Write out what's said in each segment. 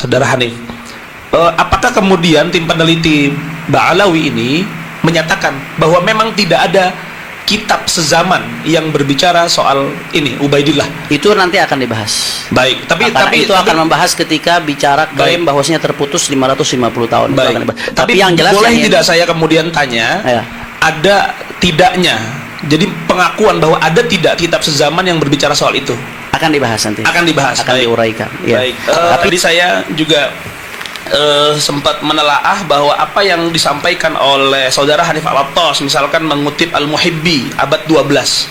Saudara Hanif, apakah kemudian tim peneliti Ba'alawi ini menyatakan bahwa memang tidak ada kitab sezaman yang berbicara soal ini Ubaidillah? Itu nanti akan dibahas. Baik, tapi itu akan membahas ketika bicara klaim bahwasanya terputus 550 tahun. Baik. Tapi yang jelas boleh tidak saya kemudian tanya, ya, ada tidaknya, jadi pengakuan bahwa ada tidak kitab sezaman yang berbicara soal itu? akan dibahas nanti. Akan dibahas. Akan Baik. diuraikan. Ya. Baik. Tapi tadi saya juga sempat menelaah bahwa apa yang disampaikan oleh saudara Hanif Al-Attas, misalkan mengutip Al-Muhibbi abad 12,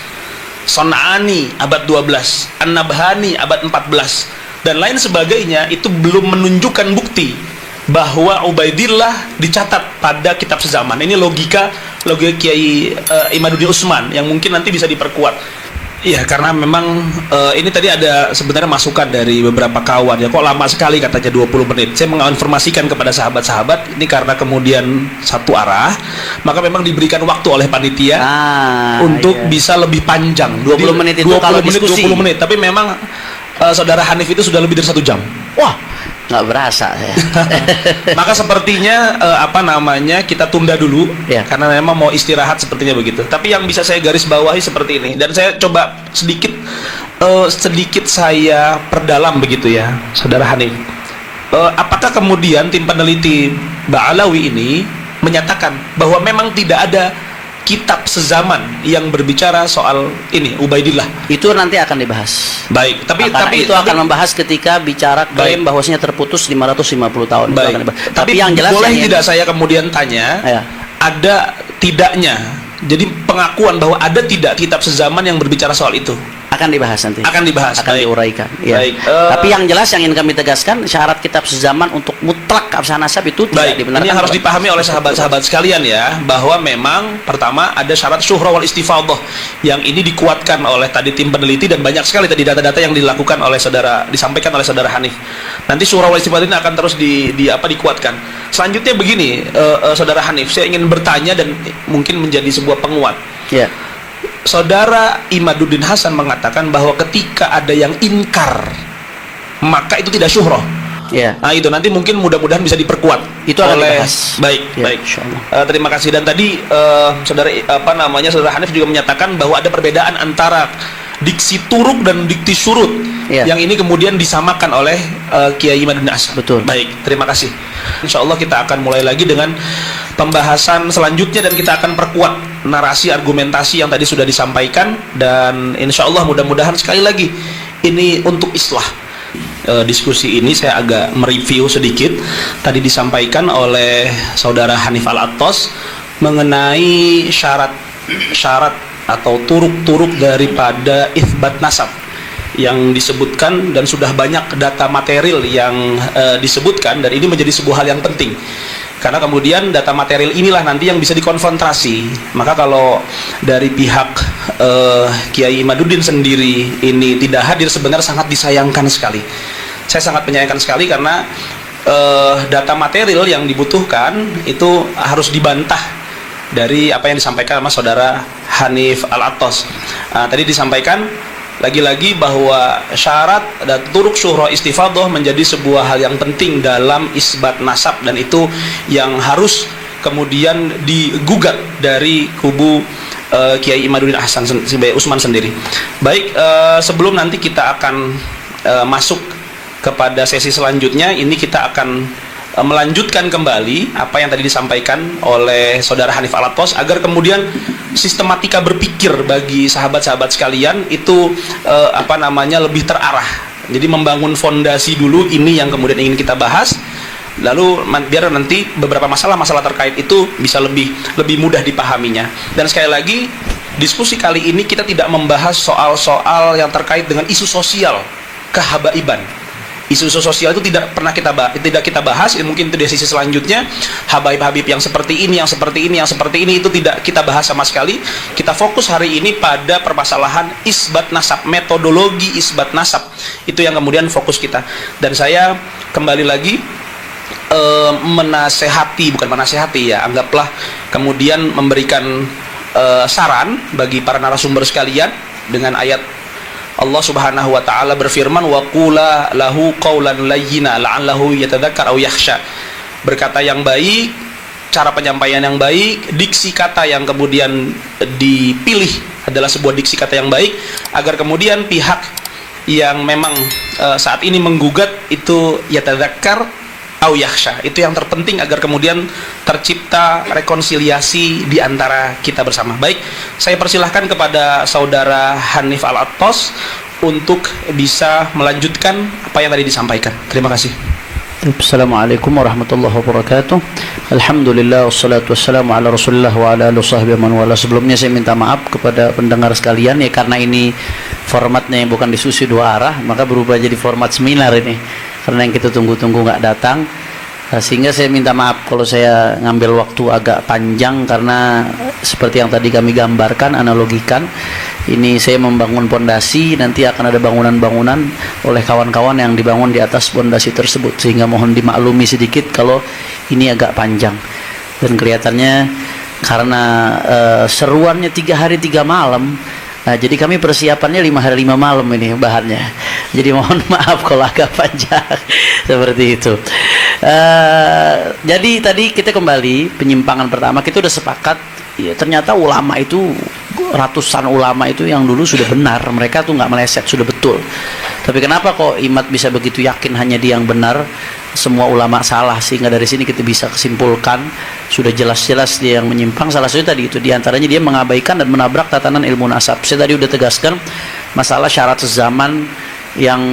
Son'ani abad 12, An-Nabhani abad 14 dan lain sebagainya, itu belum menunjukkan bukti bahwa Ubaidillah dicatat pada kitab sezaman. Ini logika Kiai Imaduddin Utsman yang mungkin nanti bisa diperkuat. Iya, karena memang ini tadi ada sebenarnya masukan dari beberapa kawan ya, kok lama sekali katanya 20 menit. Saya menginformasikan kepada sahabat-sahabat ini karena kemudian satu arah, maka memang diberikan waktu oleh panitia untuk bisa lebih panjang. 20 menit itu 20 kalau menit, diskusi. 20 menit, tapi memang saudara Hanif itu sudah lebih dari 1 jam. Wah, nggak berasa ya. Maka sepertinya kita tunda dulu ya, karena memang mau istirahat sepertinya begitu. Tapi yang bisa saya garis bawahi seperti ini, dan saya coba sedikit saya perdalam begitu ya, saudara Hanif. Apakah kemudian tim peneliti Ba'alawi ini menyatakan bahwa memang tidak ada kitab sezaman yang berbicara soal ini Ubaidillah? Itu nanti akan dibahas. Baik, tapi itu akan membahas ketika bicara klaim bahwasanya terputus 550 tahun. Baik. Tapi yang jelas boleh tidak saya kemudian tanya, ya, ada tidaknya, jadi pengakuan bahwa ada tidak kitab sezaman yang berbicara soal itu? akan dibahas nanti. Akan dibahas. Akan diuraikan. Ya. Baik. Tapi yang jelas yang ingin kami tegaskan, syarat kitab sezaman untuk mutlak absah nasab itu tidak dibenarkan. Ini yang harus dipahami oleh sahabat-sahabat sekalian ya, bahwa memang pertama ada syarat syuhra wal istifadhah yang ini dikuatkan oleh tadi tim peneliti, dan banyak sekali tadi data-data yang dilakukan oleh disampaikan oleh saudara Hanif. Nanti syuhra wal istifadhah ini akan terus dikuatkan. Selanjutnya begini, saudara Hanif, saya ingin bertanya dan mungkin menjadi sebuah penguat. Ya. Saudara Imaduddin Hasan mengatakan bahwa ketika ada yang inkar, maka itu tidak syuhroh. Ya. Nah itu nanti mungkin mudah-mudahan bisa diperkuat. Itu akan dibahas. Baik, ya, baik. Terima kasih. Dan tadi saudara Hanif juga menyatakan bahwa ada perbedaan antara diksi turuk dan diksi surut. Ya. Yang ini kemudian disamakan oleh Kiai Imaduddin Hasan. Betul. Baik, terima kasih. Insya Allah kita akan mulai lagi dengan pembahasan selanjutnya, dan kita akan perkuat narasi argumentasi yang tadi sudah disampaikan, dan insya Allah mudah-mudahan sekali lagi ini untuk islah. Diskusi ini saya agak mereview sedikit. Tadi disampaikan oleh saudara Hanif Al-Attas mengenai syarat atau turuk-turuk daripada itsbat nasab yang disebutkan, dan sudah banyak data material yang disebutkan, dan ini menjadi sebuah hal yang penting karena kemudian data material inilah nanti yang bisa dikonfrontasi. Maka kalau dari pihak Kiai Imaduddin sendiri ini tidak hadir, sebenarnya sangat disayangkan sekali. Saya sangat menyayangkan sekali karena data material yang dibutuhkan itu harus dibantah dari apa yang disampaikan sama saudara Hanif Al-Attas. Tadi disampaikan lagi-lagi bahwa syarat dan turuk syuhra istifadhah menjadi sebuah hal yang penting dalam isbat nasab, dan itu yang harus kemudian digugat dari kubu Kiai Imaduddin Hasan Utsman sendiri. Baik, sebelum nanti kita akan masuk kepada sesi selanjutnya, ini kita akan melanjutkan kembali apa yang tadi disampaikan oleh saudara Hanif Al-Attas, agar kemudian sistematika berpikir bagi sahabat-sahabat sekalian itu lebih terarah. Jadi membangun fondasi dulu, ini yang kemudian ingin kita bahas, lalu biar nanti beberapa masalah-masalah terkait itu bisa lebih mudah dipahaminya. Dan sekali lagi, diskusi kali ini kita tidak membahas soal-soal yang terkait dengan isu sosial kehabaiban. Isu sosial itu tidak pernah kita bahas. Mungkin itu di sisi selanjutnya, habaib-habib yang seperti ini, yang seperti ini, yang seperti ini, itu tidak kita bahas sama sekali. Kita fokus hari ini pada permasalahan isbat nasab, metodologi isbat nasab. Itu yang kemudian fokus kita. Dan saya kembali lagi bukan menasehati ya, anggaplah kemudian memberikan saran bagi para narasumber sekalian dengan ayat Allah Subhanahu wa taala berfirman, wa qula lahu qaulan layyina la'allahu yatadzakkar aw yakhsha. Berkata yang baik, cara penyampaian yang baik, diksi kata yang kemudian dipilih adalah sebuah diksi kata yang baik, agar kemudian pihak yang memang saat ini menggugat itu yatadzakkar au yakhsha. Itu yang terpenting agar kemudian tercipta rekonsiliasi di antara kita bersama. Baik, saya persilahkan kepada saudara Hanif Al-Attas untuk bisa melanjutkan apa yang tadi disampaikan. Terima kasih. Assalamualaikum warahmatullahi wabarakatuh. Alhamdulillah wassalatu wassalamu ala Rasulillah wa ala alihi wasahbihi man wala. Sebelumnya saya minta maaf kepada pendengar sekalian ya, karena ini formatnya yang bukan diskusi dua arah, maka berubah jadi format seminar ini. Karena yang kita tunggu-tunggu nggak datang, sehingga saya minta maaf kalau saya ngambil waktu agak panjang, karena seperti yang tadi kami gambarkan, analogikan, ini saya membangun pondasi, nanti akan ada bangunan-bangunan oleh kawan-kawan yang dibangun di atas pondasi tersebut, sehingga mohon dimaklumi sedikit kalau ini agak panjang. Dan kelihatannya karena seruannya 3 hari 3 malam, nah, jadi kami persiapannya 5 hari 5 malam ini bahannya. Jadi mohon maaf kalau agak panjang seperti itu. Jadi tadi kita kembali penyimpangan pertama, kita udah sepakat ya, ternyata ulama itu, ratusan ulama itu yang dulu sudah benar, mereka tuh nggak meleset, sudah betul. Tapi kenapa kok Imat bisa begitu yakin hanya dia yang benar, semua ulama salah? Sehingga dari sini kita bisa kesimpulkan sudah jelas-jelas dia yang menyimpang. Salah satu tadi itu diantaranya dia mengabaikan dan menabrak tatanan ilmu nasab. Saya tadi udah tegaskan masalah syarat sezaman yang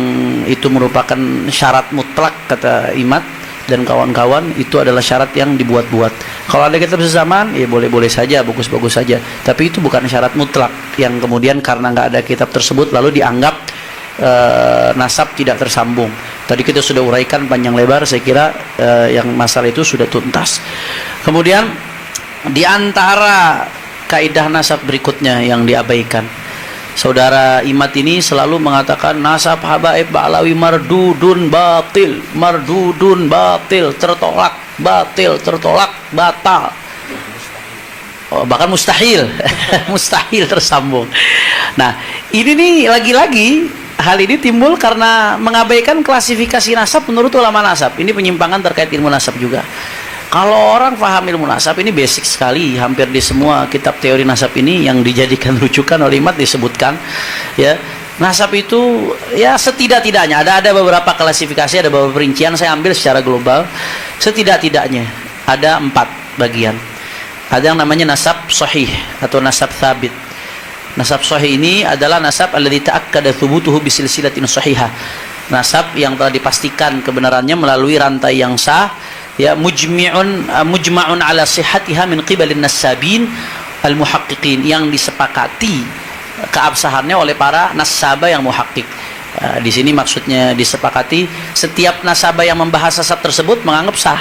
itu merupakan syarat mutlak kata Imat dan kawan-kawan, itu adalah syarat yang dibuat-buat. Kalau ada kitab sezaman, ya boleh-boleh saja, bagus-bagus saja. Tapi itu bukan syarat mutlak yang kemudian karena nggak ada kitab tersebut lalu dianggap nasab tidak tersambung. Tadi kita sudah uraikan panjang lebar, saya kira yang masalah itu sudah tuntas. Kemudian di antara kaidah nasab berikutnya yang diabaikan, saudara Imat ini selalu mengatakan nasab habaib ba'lawi mardudun batil, tertolak, tertolak, batal. Oh, bahkan mustahil. Mustahil tersambung. Nah, ini nih lagi-lagi hal ini timbul karena mengabaikan klasifikasi nasab menurut ulama nasab. Ini penyimpangan terkait ilmu nasab juga. Kalau orang paham ilmu nasab, ini basic sekali, hampir di semua kitab teori nasab ini yang dijadikan rujukan oleh Imat disebutkan ya, nasab itu ya setidak-tidaknya ada beberapa klasifikasi, ada beberapa perincian, saya ambil secara global. Setidak-tidaknya ada 4 bagian. Ada yang namanya nasab sahih atau nasab thabit. Nasab sahih ini adalah nasab alladzi ta'akkada thubutuhu bisilsilatin sahihah. Nasab yang telah dipastikan kebenarannya melalui rantai yang sah, ya, mujma'un ala sihhatiha min qibalin nasabin al-muhaqqiqin, yang disepakati keabsahannya oleh para nasabah yang muhakkik. Di sini maksudnya disepakati setiap nasabah yang membahas nasab tersebut menganggap sah.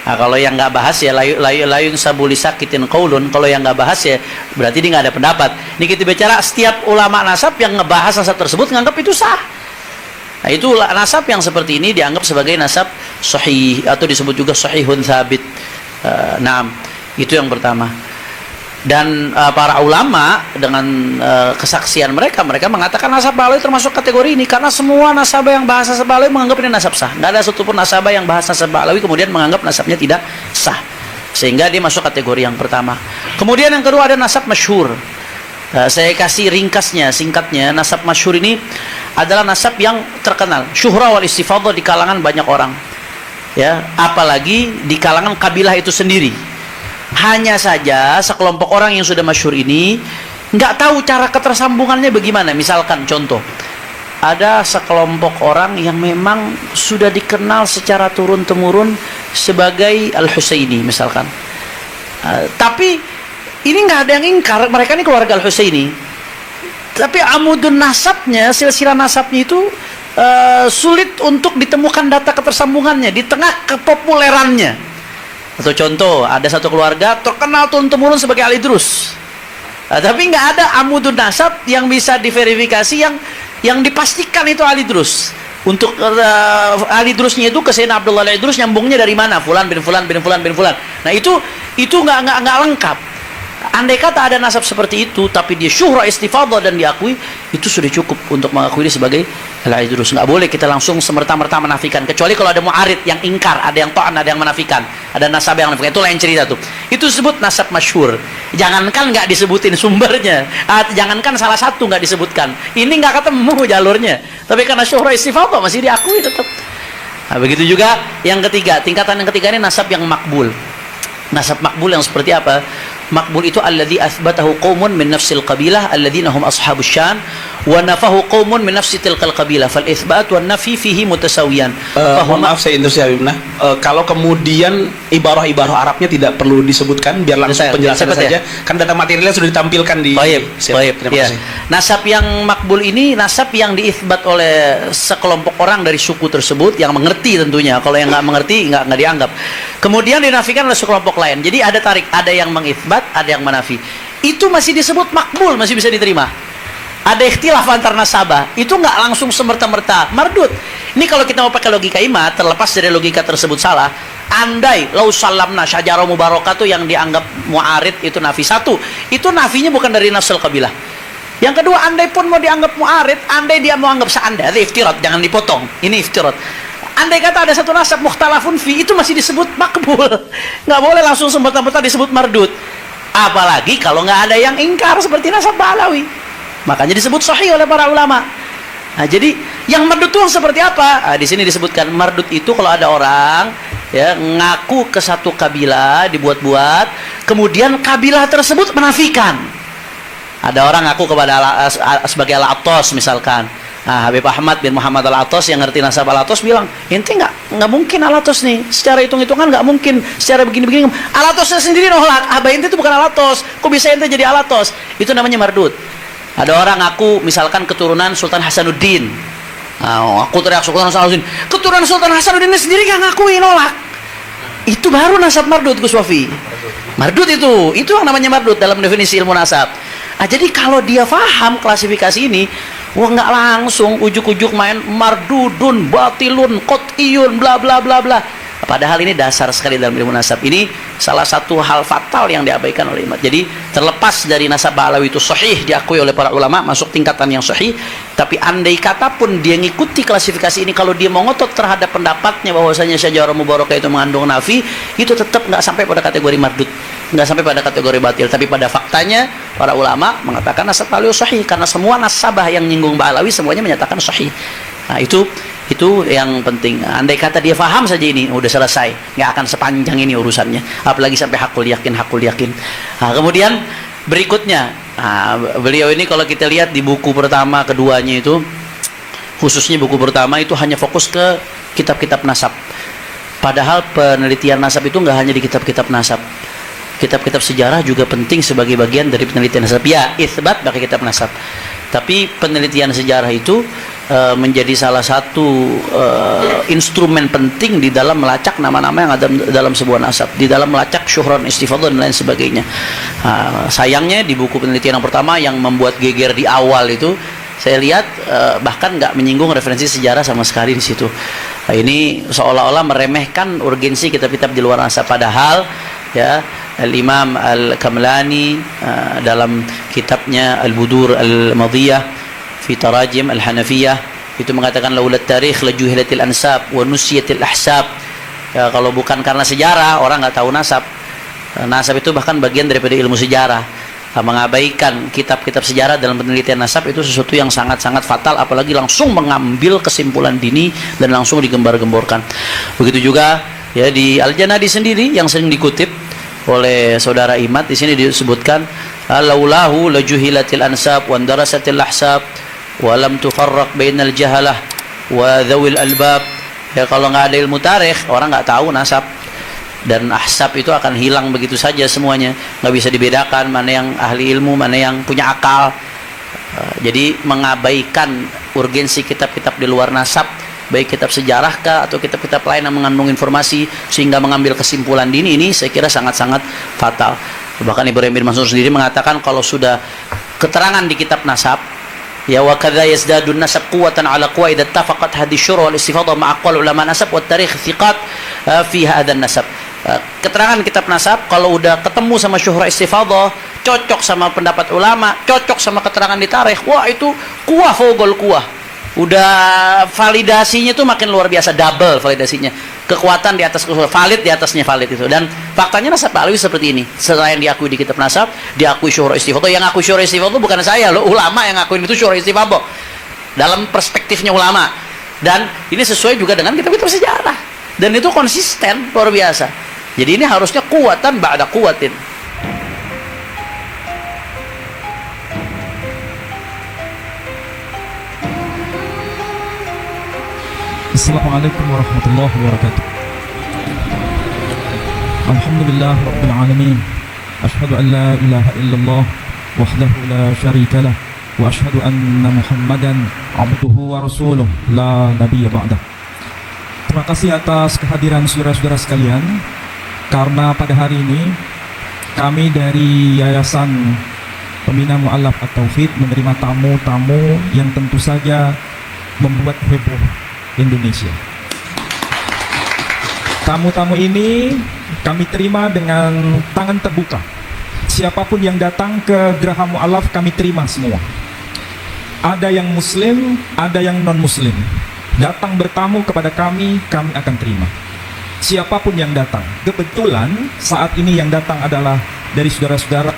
Nah, kalau yang nggak bahas ya layun sabuli sakitin qaulun, kalau yang nggak bahas ya berarti dia nggak ada pendapat. Ini kita bicara setiap ulama nasab yang ngebahas nasab tersebut menganggap itu sah. Nah, itu nasab yang seperti ini dianggap sebagai nasab sahih atau disebut juga sahihun thabit. Nah, itu yang pertama. Dan para ulama dengan kesaksian mereka mengatakan nasab ba'lawi termasuk kategori ini, karena semua nasabah yang bahas nasab ba'lawi menganggap ini nasab sah. Nggak ada satupun nasabah yang bahas nasab ba'lawi kemudian menganggap nasabnya tidak sah, sehingga dia masuk kategori yang pertama. Kemudian yang kedua ada nasab masyhur. Saya kasih ringkasnya, singkatnya. Nasab masyhur ini adalah nasab yang terkenal, syuhra wal istifadhah di kalangan banyak orang, ya, apalagi di kalangan kabilah itu sendiri. Hanya saja sekelompok orang yang sudah masyhur ini nggak tahu cara ketersambungannya bagaimana. Misalkan contoh, ada sekelompok orang yang memang sudah dikenal secara turun-temurun sebagai Al-Husaini misalkan, tapi ini nggak ada yang ingkar mereka ini keluarga Al-Husaini, tapi amudun nasabnya, silsilah nasabnya itu sulit untuk ditemukan data ketersambungannya di tengah kepopulerannya. Atau contoh, ada satu keluarga terkenal turun-temurun sebagai Ali Drus, tapi nggak ada amudun nasab yang bisa diverifikasi yang dipastikan itu Ali Drus. Untuk Ali Drusnya itu ke Sayyidina Abdullah Ali Drus nyambungnya dari mana? Fulan bin Fulan bin Fulan bin Fulan. Nah itu nggak lengkap. Andai kata ada nasab seperti itu, tapi dia syuhra istifadah dan diakui, itu sudah cukup untuk mengakui dia sebagai al-idrus. Nggak boleh kita langsung semerta-merta menafikan, kecuali kalau ada mu'arid yang ingkar, ada yang ta'an, ada yang menafikan, ada nasab yang menafikan. Itu lain cerita tuh. Itu disebut nasab masyhur. Jangankan nggak disebutin sumbernya, jangankan salah satu nggak disebutkan, ini nggak ketemu jalurnya, tapi karena syuhra istifadah masih diakui tetap. Nah, begitu juga yang ketiga, tingkatan yang ketiga ini nasab yang makbul. Nasab makbul yang seperti apa? Makbul itu alladzi athbatahu qaumun min nafsil qabilah alladzina hum ashabus syan wa nafahu qaumun min nafsi tilkal qabilah fal itsbat wan nafi fihi mutasawiyan. Maaf saya interupsi Habibna. Kalau kemudian ibarah-ibarah Arabnya tidak perlu disebutkan, biar langsung penjelasannya saja. Kan data materialnya sudah ditampilkan di. Baik. Terima kasih. Nasab yang makbul ini nasab yang diitsbat oleh sekelompok orang dari suku tersebut yang mengerti tentunya. Kalau yang nggak mengerti nggak dianggap. Kemudian dinafikan oleh sekelompok lain. Jadi ada tarik, ada yang mengitsbat, ada yang menafi. Itu masih disebut makbul, masih bisa diterima. Ada ikhtilaf antar nasabah, itu nggak langsung semerta-merta mardud. Ini kalau kita mau pakai logika imat, terlepas dari logika tersebut salah. Andai lau salamna syajarah mubarakah itu yang dianggap mu'arid itu nafi satu, itu nafinya bukan dari nafsul qabilah. Yang kedua, andai pun mau dianggap mu'arid, andai dia mau anggap seandai, itu iftirat, jangan dipotong. Ini iftirat. Andai kata ada satu nasab mukhtalafun fi, itu masih disebut makbul. Nggak boleh langsung semerta-merta disebut mardud. Apalagi kalau nggak ada yang ingkar seperti nasab Ba'alawi. Makanya disebut sahih oleh para ulama. Nah, jadi yang mardud itu seperti apa? Nah, di sini disebutkan mardud itu kalau ada orang ya ngaku ke satu kabilah dibuat-buat, kemudian kabilah tersebut menafikan. Ada orang ngaku kepada sebagai Al-Attas misalkan. Nah, Habib Ahmad bin Muhammad Al-Attas yang ngerti nasab Al-Attas bilang, ente nggak mungkin Al-Attas nih, secara hitung-hitungan nggak mungkin, secara begini-begini. Al-Attasnya sendiri nolak, abah ente itu bukan Al-Attas, kok bisa ente jadi Al-Attas? Itu namanya mardud. Ada orang ngaku misalkan keturunan Sultan Hasanuddin. Nah, aku teriak Sultan Hasanuddin, keturunan Sultan Hasanuddin sendiri nggak ngakui, nolak. Itu baru nasab mardud, Gus Wafi. Mardud itu yang namanya mardud dalam definisi ilmu nasab. Nah, jadi kalau dia paham klasifikasi ini, wah nggak langsung ujuk-ujuk main mardudun, batilun, qot'iyun, bla bla bla bla. Padahal ini dasar sekali dalam ilmu nasab. Ini salah satu hal fatal yang diabaikan oleh umat. Jadi terlepas dari nasab Ba'alawi itu sahih diakui oleh para ulama, masuk tingkatan yang sahih. Tapi andai kata pun dia ngikuti klasifikasi ini, kalau dia mau ngotot terhadap pendapatnya bahwasanya syajarah mubarakah itu mengandung nafi, itu tetap nggak sampai pada kategori mardud, nggak sampai pada kategori batil. Tapi pada faktanya para ulama mengatakan nasab Ba'alawi sahih, karena semua nasabah yang nyinggung Ba'alawi semuanya menyatakan sahih. Nah, itu yang penting. Andai kata dia faham saja ini, udah selesai, nggak akan sepanjang ini urusannya, apalagi sampai hakul yakin. Nah, kemudian berikutnya, beliau ini kalau kita lihat di buku pertama keduanya itu, khususnya buku pertama itu hanya fokus ke kitab-kitab nasab. Padahal penelitian nasab itu nggak hanya di kitab-kitab nasab, kitab-kitab sejarah juga penting sebagai bagian dari penelitian nasab. Ya, itsbat pakai kitab nasab, tapi penelitian sejarah itu menjadi salah satu instrumen penting di dalam melacak nama-nama yang ada dalam sebuah nasab, di dalam melacak syuhran istifadah dan lain sebagainya. Sayangnya di buku penelitian yang pertama yang membuat geger di awal itu, saya lihat bahkan nggak menyinggung referensi sejarah sama sekali di situ. Ini seolah-olah meremehkan urgensi kitab-kitab di luar nasab, padahal ya Al-Imam Al-Kamlani dalam kitabnya Al-Budur Al-Madiyah fi Tarajim Al-Hanafiyah itu mengatakan laulat tarikh lajuhilatil ansab wa nusiyatil ahsab. Ya, kalau bukan karena sejarah orang nggak tahu nasab. Nasab itu bahkan bagian daripada ilmu sejarah. Mengabaikan kitab-kitab sejarah dalam penelitian nasab itu sesuatu yang sangat-sangat fatal, apalagi langsung mengambil kesimpulan dini dan langsung digembar-gemborkan. Begitu juga ya di Al-Janadi sendiri yang sering dikutip oleh saudara Imad, di sini disebutkan laulahu lajuhilatil ansab wa darasatil ahsab wa lam tufarraq bainal jahalah wa dzawil albab. Ya, kalau nggak ada ilmu tarikh, orang nggak tahu nasab dan ahsab itu akan hilang begitu saja semuanya, nggak bisa dibedakan mana yang ahli ilmu, mana yang punya akal. Jadi mengabaikan urgensi kitab-kitab di luar nasab, baik kitab sejarah kah atau kitab-kitab lain yang mengandung informasi sehingga mengambil kesimpulan dini, ini saya kira sangat-sangat fatal. Bahkan Ibrahim bin Mansur sendiri mengatakan kalau sudah keterangan di kitab nasab, ya wa kadza yazdadun nasab quwwatan ala quwa idza ittafaqat hadhihi syura wal istifadah ma aqwal ulama nasab wa tarikh thiqat fi hadzal nasab. Keterangan kitab nasab kalau udah ketemu sama syuhra istifadah cocok sama pendapat ulama, cocok sama keterangan di tarikh, wah itu kuah fogol kuah. Udah validasinya tuh makin luar biasa, double validasinya. Kekuatan di atas valid, di atasnya valid itu. Dan faktanya nasab Pak Alwi seperti ini. Selain diakui di kitab nasab, diakui syuhra istifadhah. Yang ngaku syuhra istifadhah bukan saya loh, ulama yang ngakuin itu syuhra istifadhah. Dalam perspektifnya ulama. Dan ini sesuai juga dengan kitab-kitab sejarah. Dan itu konsisten luar biasa. Jadi ini harusnya kuatan ba'da kuatin. Assalamualaikum warahmatullahi wabarakatuh. Alhamdulillah rabbil alamin. Asyhadu an la ilaha illallah wahdahu la syarika lah wa asyhadu anna Muhammadan abduhu wa rasuluh la nabiyya ba'dah. Terima kasih atas kehadiran saudara-saudara sekalian, karena pada hari ini kami dari Yayasan Pembina Mu'allaf At-Tauhid menerima tamu-tamu yang tentu saja membuat heboh Indonesia. Tamu-tamu ini kami terima dengan tangan terbuka. Siapapun yang datang ke Geraha Mu'allaf kami terima semua. Ada yang muslim, ada yang non-muslim. Datang bertamu kepada kami akan terima. Siapapun yang datang. Kebetulan saat ini yang datang adalah dari saudara-saudara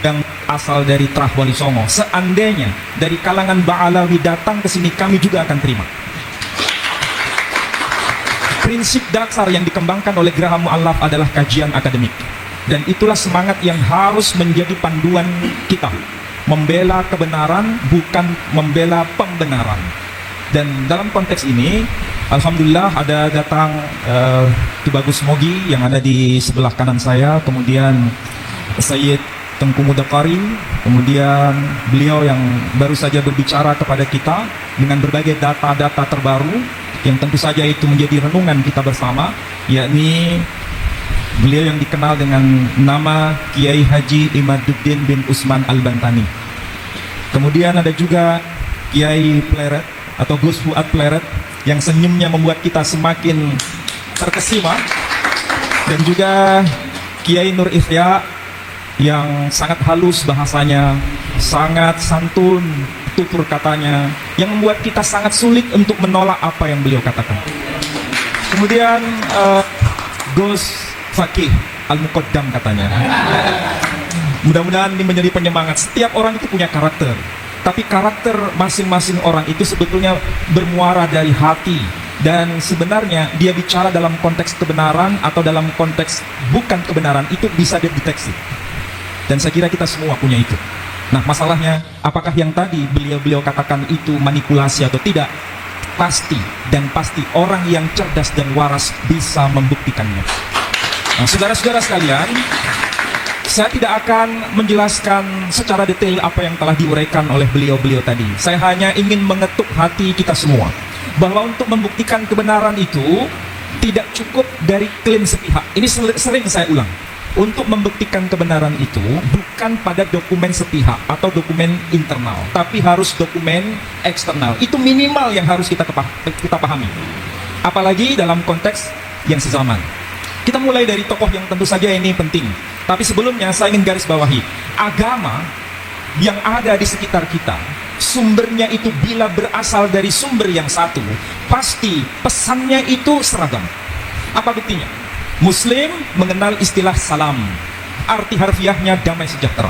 yang asal dari Trah Wali Songo. Seandainya dari kalangan Ba'alawi datang ke sini, kami juga akan terima. Prinsip dasar yang dikembangkan oleh Geraha Mu'allaf adalah kajian akademik. Dan itulah semangat yang harus menjadi panduan kita. Membela kebenaran, bukan membela pembenaran. Dan dalam konteks ini, alhamdulillah ada datang Ki Bagus Mogi yang ada di sebelah kanan saya. Kemudian Sayyid Tengku Mudakari. Kemudian beliau yang baru saja berbicara kepada kita dengan berbagai data-data terbaru yang tentu saja itu menjadi renungan kita bersama, yakni beliau yang dikenal dengan nama Kiai Haji Imaduddin bin Usman Al-Bantani. Kemudian ada juga Kiai Pleret atau Gus Fuad Pleret yang senyumnya membuat kita semakin terkesima, dan juga Kiai Nur Ihya yang sangat halus bahasanya, sangat santun tutur katanya, yang membuat kita sangat sulit untuk menolak apa yang beliau katakan. Kemudian Gus Fakih Al-Muqaddam katanya. Mudah-mudahan ini menjadi penyemangat. Setiap orang itu punya karakter, tapi karakter masing-masing orang itu sebetulnya bermuara dari hati. Dan sebenarnya dia bicara dalam konteks kebenaran atau dalam konteks bukan kebenaran, itu bisa dideteksi. Dan saya kira kita semua punya itu. Nah, masalahnya apakah yang tadi beliau katakan itu manipulasi atau tidak? Pasti dan pasti orang yang cerdas dan waras bisa membuktikannya. Nah, saudara-saudara sekalian, saya tidak akan menjelaskan secara detail apa yang telah diuraikan oleh beliau-beliau tadi. Saya hanya ingin mengetuk hati kita semua bahwa untuk membuktikan kebenaran itu tidak cukup dari klaim sepihak. Ini sering saya ulang. Untuk membuktikan kebenaran itu bukan pada dokumen sepihak atau dokumen internal, tapi harus dokumen eksternal. Itu minimal yang harus kita pahami. Apalagi dalam konteks yang sezaman. Kita mulai dari tokoh yang tentu saja ini penting. Tapi sebelumnya saya ingin garis bawahi, agama yang ada di sekitar kita, sumbernya itu bila berasal dari sumber yang satu, pasti pesannya itu seragam. Apa buktinya? Muslim mengenal istilah salam, arti harfiahnya damai sejahtera.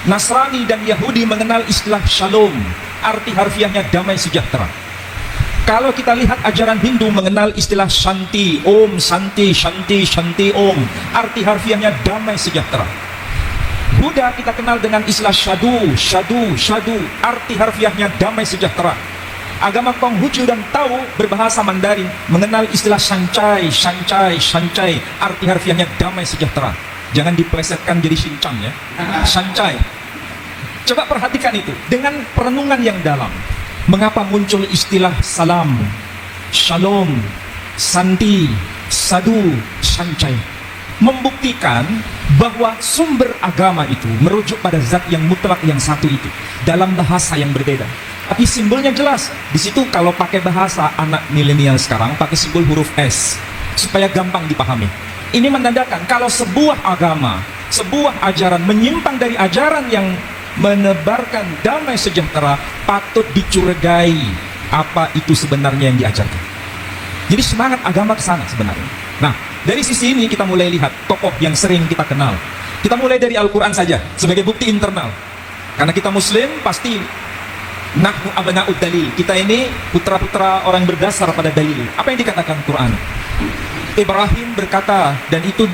Nasrani dan Yahudi mengenal istilah shalom, arti harfiahnya damai sejahtera. Kalau kita lihat ajaran Hindu mengenal istilah shanti, om, shanti, shanti, shanti, om, arti harfiahnya damai sejahtera. Buddha kita kenal dengan istilah syadu, syadu, syadu, arti harfiahnya damai sejahtera. Agama Konghucu dan Tao berbahasa Mandarin mengenal istilah shancai, shancai, shancai, arti harfiahnya damai sejahtera. Jangan diplesetkan jadi shincang ya. Shancai. Coba perhatikan itu dengan perenungan yang dalam. Mengapa muncul istilah salam, shalom, santi, sadu, shancai? Membuktikan bahwa sumber agama itu merujuk pada zat yang mutlak yang satu itu dalam bahasa yang berbeda. Tapi simbolnya jelas. Di situ kalau pakai bahasa anak milenial sekarang pakai simbol huruf S supaya gampang dipahami. Ini menandakan kalau sebuah agama, sebuah ajaran menyimpang dari ajaran yang menebarkan damai sejahtera, patut dicurigai apa itu sebenarnya yang diajarkan. Jadi semangat agama ke sana sebenarnya. Nah, dari sisi ini kita mulai lihat tokoh yang sering kita kenal. Kita mulai dari Al-Quran saja sebagai bukti internal. Karena kita Muslim pasti nahnu abna'ud dalil. Kita ini putra-putra orang berdasar pada dalil. Apa yang dikatakan Quran? Ibrahim berkata, dan itu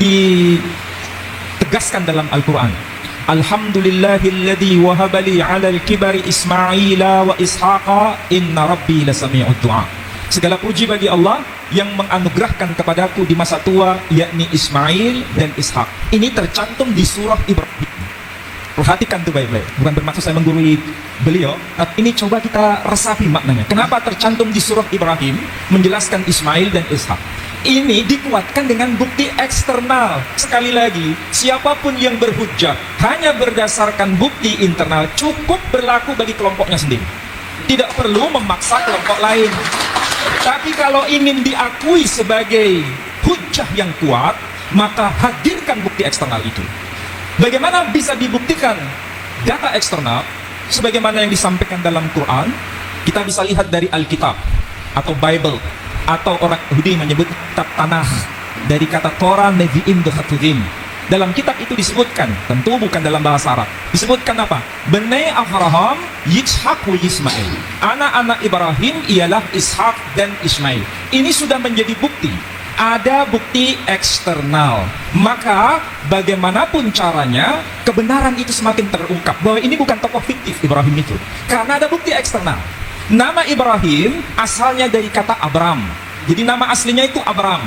ditegaskan dalam Al-Quran. Alhamdulillahilladzi wahabali 'alal kibari Ismaila wa Ishaqa inna rabbi lasami'ud du'a. Segala puji bagi Allah yang menganugerahkan kepadaku di masa tua, yakni Ismail dan Ishak. Ini tercantum di surah Ibrahim. Perhatikan tuh baik-baik. Bukan bermaksud saya menggurui beliau, tapi ini coba kita resapi maknanya. Kenapa tercantum di surah Ibrahim menjelaskan Ismail dan Ishak? Ini dikuatkan dengan bukti eksternal. Sekali lagi, siapapun yang berhujjah hanya berdasarkan bukti internal cukup berlaku bagi kelompoknya sendiri. Tidak perlu memaksa kelompok lain. Tapi kalau ingin diakui sebagai hujjah yang kuat, maka hadirkan bukti eksternal itu. Bagaimana bisa dibuktikan data eksternal? Sebagaimana yang disampaikan dalam Quran, kita bisa lihat dari Alkitab atau Bible, atau orang Yahudi menyebut kitab Tanakh, dari kata Torah, Nevi'im, Keturim. Dalam kitab itu disebutkan, tentu bukan dalam bahasa Arab, disebutkan apa? Bnei Abraham, Yitzhak wa Ismail. Anak-anak Ibrahim ialah Ishak dan Ismail. Ini sudah menjadi bukti. Ada bukti eksternal. Maka bagaimanapun caranya, kebenaran itu semakin terungkap bahwa ini bukan tokoh fiktif Ibrahim itu, karena ada bukti eksternal. Nama Ibrahim asalnya dari kata Abram. Jadi nama aslinya itu Abram.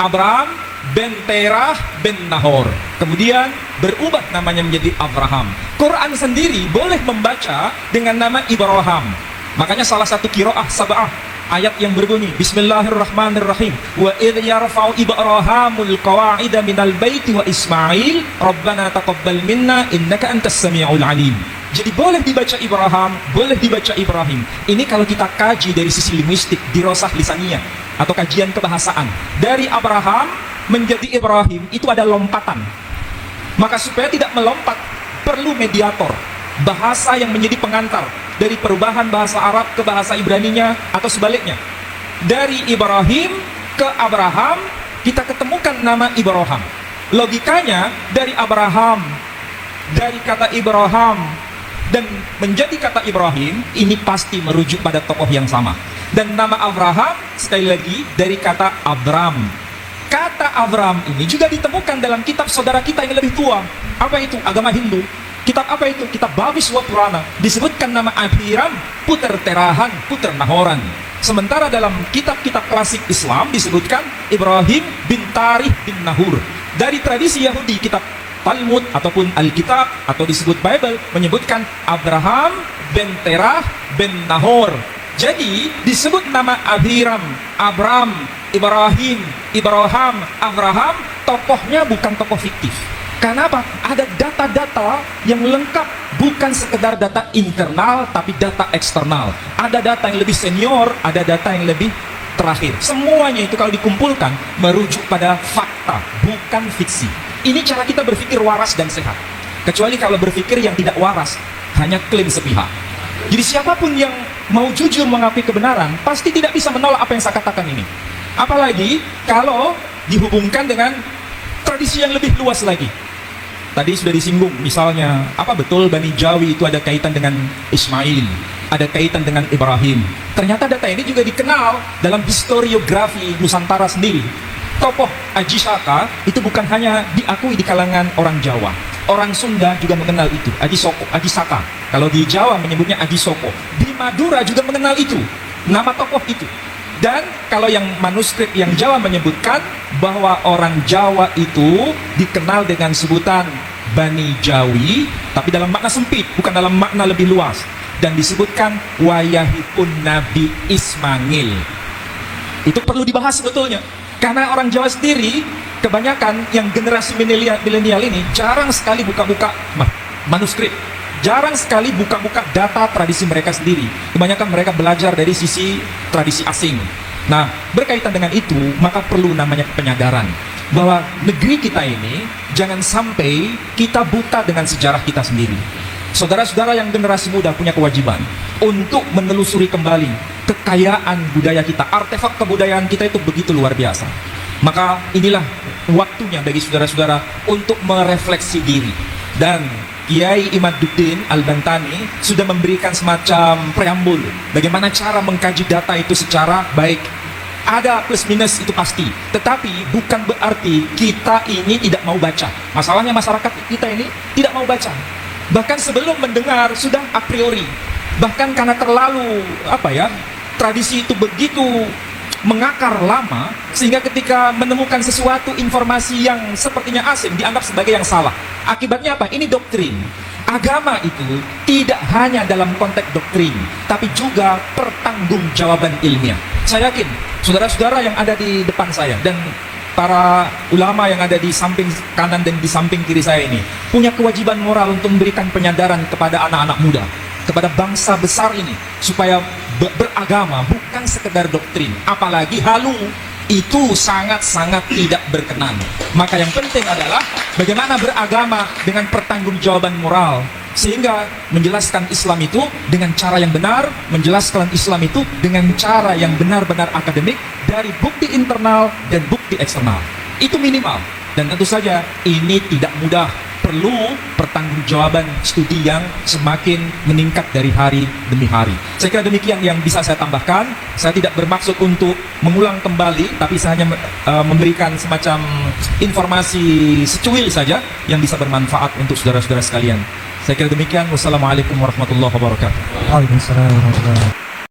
Abram ben Terah ben Nahor. Kemudian berubah namanya menjadi Abraham. Quran sendiri boleh membaca dengan nama Ibrahim. Makanya salah satu qiraah sab'ah, ayat yang berbunyi Bismillahirrahmanirrahim. Wa idh yarfa'u Ibrahimul qawa'ida minal baiti wa Ismail Rabbana taqabbal minna innaka antas sami'ul alim. Jadi boleh dibaca Ibrahim, boleh dibaca Ibrahim. Ini kalau kita kaji dari sisi linguistik, dirosah lisaniyah atau kajian kebahasaan. Dari Abraham menjadi Ibrahim itu ada lompatan. Maka supaya tidak melompat, perlu mediator, bahasa yang menjadi pengantar dari perubahan bahasa Arab ke bahasa Ibraninya atau sebaliknya. Dari Ibrahim ke Abraham, kita ketemukan nama Ibrahim. Logikanya dari Abraham, dari kata Ibrahim dan menjadi kata Ibrahim, ini pasti merujuk pada tokoh yang sama. Dan nama Abraham sekali lagi dari kata Abram. Kata Abram ini juga ditemukan dalam kitab saudara kita yang lebih tua. Apa itu? Agama Hindu. Kitab apa itu? Kitab Bhaviswa Purana. Disebutkan nama Abiram, puter Terahan, puter Nahoran. Sementara dalam kitab-kitab klasik Islam disebutkan Ibrahim bin Tarih bin Nahur. Dari tradisi Yahudi, kitab Talmud ataupun Alkitab atau disebut Bible menyebutkan Abraham ben Terah ben Nahor. Jadi disebut nama Abiram, Abram, Ibrahim, Abraham, tokohnya bukan tokoh fiktif. Karena apa? Ada data-data yang lengkap, bukan sekedar data internal tapi data eksternal. Ada data yang lebih senior, ada data yang lebih terakhir. Semuanya itu kalau dikumpulkan merujuk pada fakta, bukan fiksi. Ini cara kita berpikir waras dan sehat. Kecuali kalau berpikir yang tidak waras, hanya klaim sepihak. Jadi siapapun yang mau jujur mengakui kebenaran, pasti tidak bisa menolak apa yang saya katakan ini. Apalagi kalau dihubungkan dengan tradisi yang lebih luas lagi. Tadi sudah disinggung, misalnya, apa betul Bani Jawi itu ada kaitan dengan Ismail, ada kaitan dengan Ibrahim. Ternyata data ini juga dikenal dalam historiografi Nusantara sendiri. Tokoh Aji Saka itu bukan hanya diakui di kalangan orang Jawa. Orang Sunda juga mengenal itu, Aji Saka. Kalau di Jawa menyebutnya Aji Soko. Di Madura juga mengenal itu, nama tokoh itu. Dan kalau yang manuskrip yang Jawa menyebutkan bahwa orang Jawa itu dikenal dengan sebutan Bani Jawi, tapi dalam makna sempit, bukan dalam makna lebih luas. Dan disebutkan wayahipun Nabi Ismail. Itu perlu dibahas sebetulnya. Karena orang Jawa sendiri, kebanyakan yang generasi milenial ini jarang sekali buka-buka manuskrip. Jarang sekali buka-buka data tradisi mereka sendiri. Kebanyakan mereka belajar dari sisi tradisi asing. Nah, berkaitan dengan itu, maka perlu namanya penyadaran bahwa negeri kita ini jangan sampai kita buta dengan sejarah kita sendiri. Saudara-saudara yang generasi muda punya kewajiban untuk menelusuri kembali kekayaan budaya kita. Artefak kebudayaan kita itu begitu luar biasa. Maka inilah waktunya bagi saudara-saudara untuk merefleksi diri. Dan Kiai Imaduddin Al-Bantani sudah memberikan semacam preambul bagaimana cara mengkaji data itu secara baik. Ada plus minus itu pasti, tetapi bukan berarti kita ini tidak mau baca. Masalahnya masyarakat kita ini tidak mau baca. Bahkan sebelum mendengar sudah a priori. Bahkan karena terlalu tradisi itu begitu mengakar lama, sehingga ketika menemukan sesuatu informasi yang sepertinya asing dianggap sebagai yang salah. Akibatnya apa? Ini doktrin. Agama itu tidak hanya dalam konteks doktrin, tapi juga pertanggungjawaban ilmiah. Saya yakin saudara-saudara yang ada di depan saya dan para ulama yang ada di samping kanan dan di samping kiri saya ini punya kewajiban moral untuk memberikan penyadaran kepada anak-anak muda, kepada bangsa besar ini, supaya beragama bukan sekedar doktrin, apalagi halu. Itu sangat-sangat tidak berkenan. Maka yang penting adalah bagaimana beragama dengan pertanggungjawaban moral, sehingga menjelaskan Islam itu dengan cara yang benar, menjelaskan Islam itu dengan cara yang benar-benar akademik dari bukti internal dan bukti eksternal. Itu minimal. Dan tentu saja ini tidak mudah, perlu pertanggungjawaban studi yang semakin meningkat dari hari demi hari. Saya kira demikian yang bisa saya tambahkan. Saya tidak bermaksud untuk mengulang kembali, tapi saya hanya memberikan semacam informasi secuil saja yang bisa bermanfaat untuk saudara-saudara sekalian. Saya kira demikian. Wassalamualaikum warahmatullahi wabarakatuh. Waalaikumsalam warahmatullahi wabarakatuh.